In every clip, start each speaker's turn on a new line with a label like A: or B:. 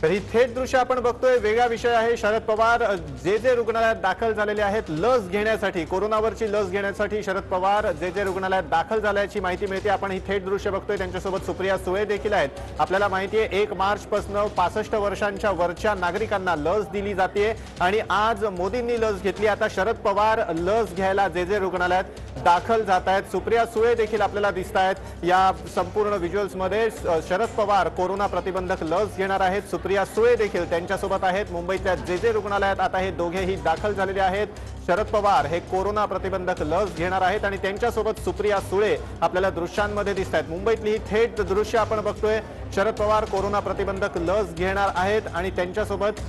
A: तर ही थेट दृश्य आपण बघतोय, वेगळा विषय आहे। शरद पवार जे रुग्णालयात दाखल झालेले आहेत लस घेण्यासाठी, कोरोनावरची लस घेण्यासाठी शरद पवार जे रुग्णालयात दाखल झाल्याची माहिती मिळते। आपण ही थेट दृश्य बघतोय, त्यांच्यासोबत सुप्रिया सुळे देखील आहेत। आपल्याला माहिती आहे 1 मार्च पासून 65 वर्षांच्या वरच्या नागरिकांना लस दिली जाते आणि आज मोदींनी लस घेतली। आता शरद पवार लस घ्यायला जे रुग्णालयात दाखल जात आहेत। सुप्रिया सुळे देखील आपल्याला दिसत आहेत या संपूर्ण व्हिज्युअल्स मध्ये। शरद पवार कोरोना प्रतिबंधक लस घेणार आहेत, सुप्रिया सुळे देखील त्यांच्यासोबत आहेत। मुंबईतल्या जे रुग्णालयात आता हे दोघेही दाखल झालेले आहेत। शरद पवार हे कोरोना प्रतिबंधक लस घेणार आहेत आणि त्यांच्यासोबत सुप्रिया सुळे आपल्याला दृश्यांमध्ये दिसत आहेत। मुंबईतली ही थेट दृश्य आपण बघतोय, शरद पवार कोरोना प्रतिबंधक लस घेणार आहेत आणि त्यांच्यासोबत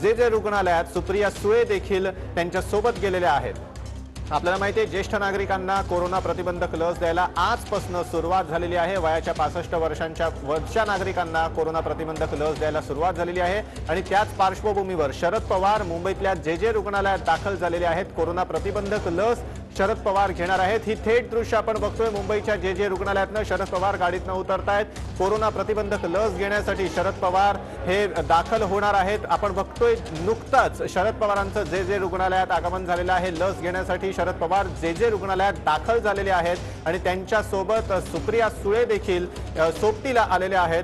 A: जे रुग्णालयात सुप्रिया सुळे देखील त्यांच्यासोबत गेलेल्या आहेत। आपल्याला माहिती आहे ज्येष्ठ नागरिकांना कोरोना प्रतिबंधक लस द्यायला आजपासून सुरुवात झालेली आहे। वयाच्या 65 वर्षांच्या वरच्या नागरिकांना कोरोना प्रतिबंधक लस द्यायला सुरुवात झालेली आहे आणि त्याच पार्श्वभूमीवर शरद पवार मुंबईतल्या जे रुग्णालयात दाखल झालेले आहेत। कोरोना प्रतिबंधक लस शरद पवार घेणार आहेत। ही थेट दृश्य आपण बघतोय, मुंबईच्या जे रुग्णालयातनं शरद पवार गाडीतनं उतरतायत। कोरोना प्रतिबंधक लस घेण्यासाठी शरद पवार हे दाखल होणार आहेत। आपण बघतोय नुकताच शरद पवारांचं जे रुग्णालयात आगमन झालेलं आहे लस घेण्यासाठी। शरद पवार जे रुग्णालयात दाखल झालेले आहेत आणि त्यांच्या सोबत सुप्रिया सुळे देखील सोबतीला आलेले आहेत।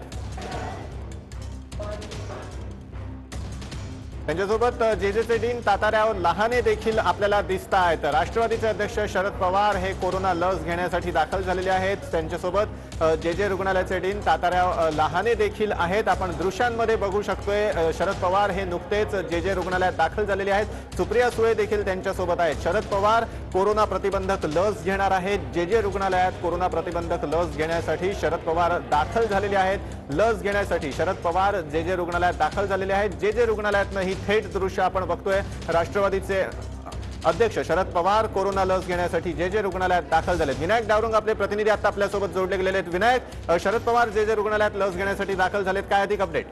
A: त्यांच्यासोबत जेजेचे डीन ताताराव लहाने देखील आपल्याला दिसत आहेत। राष्ट्रवादीचे अध्यक्ष शरद पवार हे कोरोना लस घेण्यासाठी दाखल झालेले आहेत। त्यांच्यासोबत जे रुग्णालयाचे डीन ताताराव लहाने देखील आहेत। आपण दृश्यांमध्ये बघू शकतोय शरद पवार हे नुकतेच जे रुग्णालयात दाखल झालेले आहेत। सुप्रिया सुळे देखील त्यांच्यासोबत आहेत। शरद पवार कोरोना प्रतिबंधक लस घेणार आहेत। जे रुग्णालयात कोरोना प्रतिबंधक लस घेण्यासाठी शरद पवार दाखल झालेले आहेत। लस घेण्यासाठी शरद पवार जे रुग्णालयात दाखल झालेले आहेत। जे रुग्णालयातनं ही थेट दृश्य आपण बघतोय, राष्ट्रवादीचे अध्यक्ष शरद पवार कोरोना लस घेण्यासाठी जे रुग्णालयात दाखल झालेत। विनायक डावरुंग आपले प्रतिनिधी आता आपल्या सोबत जोडले गेलेले आहेत। विनायक, शरद पवार जे रुग्णालयात लस घेण्यासाठी दाखल झालेत, काय अधिक अपडेट?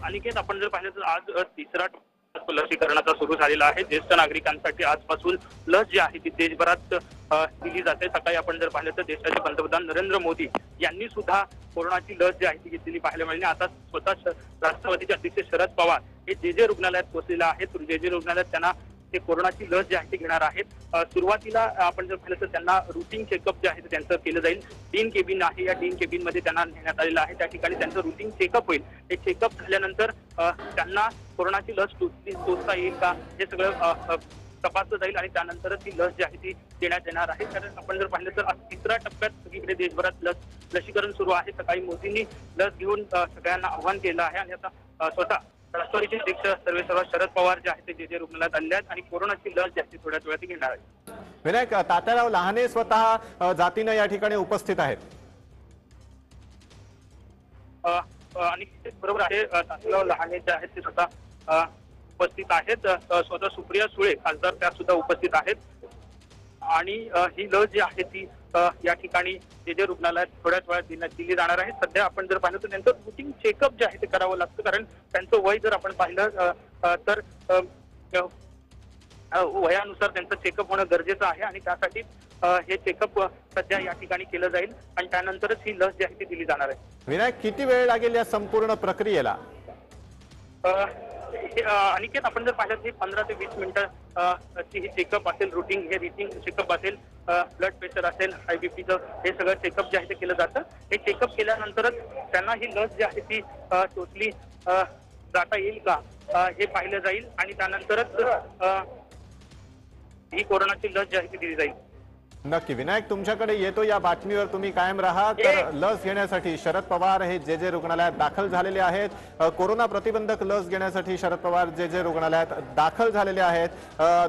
B: अनिकेत, आपण जर पाहिलं तर आज तिसरा लसीकरणाचा सुरू झालेला आहे। ज्येष्ठ नागरिकांसाठी आजपासून लस जी आहे ती देशभरात दिली जाते। सकाळी आपण जर पाहिलं तर देशाचे पंतप्रधान नरेंद्र मोदी यांनी सुद्धा कोरोनाची लस जी आहे ती घेतलेली पाहायला मिळाली। आता स्वतः राष्ट्रवादीचे अध्यक्ष शरद पवार हे जे रुग्णालयात पोहोचलेले आहेत। जे रुग्णालयात त्यांना ते कोरोनाची लस जी आहे ती घेणार आहेत। सुरुवातीला आपण जर पाहिलं तर त्यांना रुटीन चेकअप जे आहे त्यांचं केलं जाईल। डीन केबिन आहे, या डीन केबिन मध्ये त्यांना नेण्यात आलेलं आहे। त्या ठिकाणी त्यांचं रुटीन चेकअप होईल। हे चेकअप झाल्यानंतर त्यांना कोरोनाची लस टोचता येईल का हे सगळं तपासलं जाईल आणि त्यानंतरच ती लस जी आहे ती देण्यात येणार आहे। कारण आपण जर पाहिलं तर आज तिसऱ्या टप्प्यात सगळीकडे देशभरात लसीकरण सुरू आहे। सकाळी मोदींनी लस घेऊन सगळ्यांना आव्हान केलं आहे आणि आता स्वतः राष्ट्रवादीचे अध्यक्ष सर्वेसर्वा शरद पवार जे आहेत ते जे रुग्णालयात आले आहेत आणि कोरोनाची लस जी आहे थोड्याच वेळात घेणार आहेत।
A: विनायक, तात्याराव लहाने स्वतः जातीनं या ठिकाणी उपस्थित आहेत
B: आणि बरोबर आहे, तात्याराव लहाने जे आहेत ते स्वतः उपस्थित आहेत। स्वतः सुप्रिया सुळे खासदार त्या सुद्धा उपस्थित आहेत आणि ही लस जी आहे ती या ठिकाणी जे रुग्णालयात थोड्याच वेळात दिली जाणार आहे। सध्या आपण जर पाहिलं तर त्यांचं रुटीन चेकअप जे आहे ते करावं लागतं, कारण त्यांचं वय जर आपण पाहिलं तर वयानुसार त्यांचं चेकअप होणं गरजेचं आहे आणि त्यासाठी हे चेकअप सध्या या ठिकाणी केलं जाईल आणि त्यानंतरच ही लस जी आहे ती दिली जाणार आहे।
A: विनायक, किती वेळ लागेल या संपूर्ण प्रक्रियेला?
B: अनिकेत, आपण जर पाहिलं तर 15 ते 20 मिनिटं ही चेकअप असेल। हे रुटीन चेकअप असेल, ब्लड प्रेशर असेल, हाय बीपीचं हे सगळं चेकअप जे आहे ते केलं जातं। हे चेकअप केल्यानंतरच त्यांना ही लस जी आहे ती टोचली जाता येईल का हे पाहिलं जाईल आणि त्यानंतरच ही कोरोनाची लस जी आहे ती दिली जाईल।
A: नक्की विनायक, तुमच्याकडे येतो या बातमीवर, तुम्ही कायम राहा। तर लस घेण्यासाठी शरद पवार हे जे रुग्णालयात दाखल झालेले आहेत। कोरोना प्रतिबंधक लस घेण्यासाठी शरद पवार जे रुग्णालयात दाखल झालेले आहेत।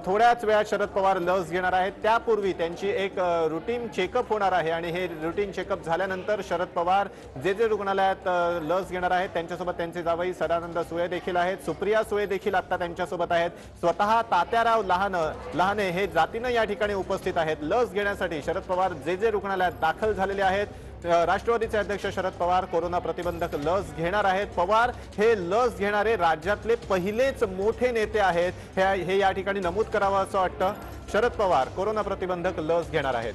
A: थोड्याच वेळात शरद पवार लस घेणार आहेत। त्यापूर्वी त्यांची एक रुटीन चेकअप होणार आहे आणि हे रुटीन चेकअप झाल्यानंतर शरद पवार जे रुग्णालयात लस घेणार आहेत त्यांच्यासोबत त्यांचे जावई सदानंद सुळे देखील आहेत। सुप्रिया सुळे देखील आता त्यांच्यासोबत आहेत। स्वतः तात्याराव लहाने हे जातीनं या ठिकाणी उपस्थित आहेत। लस घेण्यासाठी शरद पवार जे रुग्णालयात दाखल झालेले आहेत। राष्ट्रवादीचे अध्यक्ष शरद पवार कोरोना प्रतिबंधक लस घेणार आहेत। पवार हे लस घेणारे राज्यातले पहिलेच मोठे नेते आहेत हे या ठिकाणी नमूद करावं असं वाटतं। शरद पवार कोरोना प्रतिबंधक लस घेणार आहेत।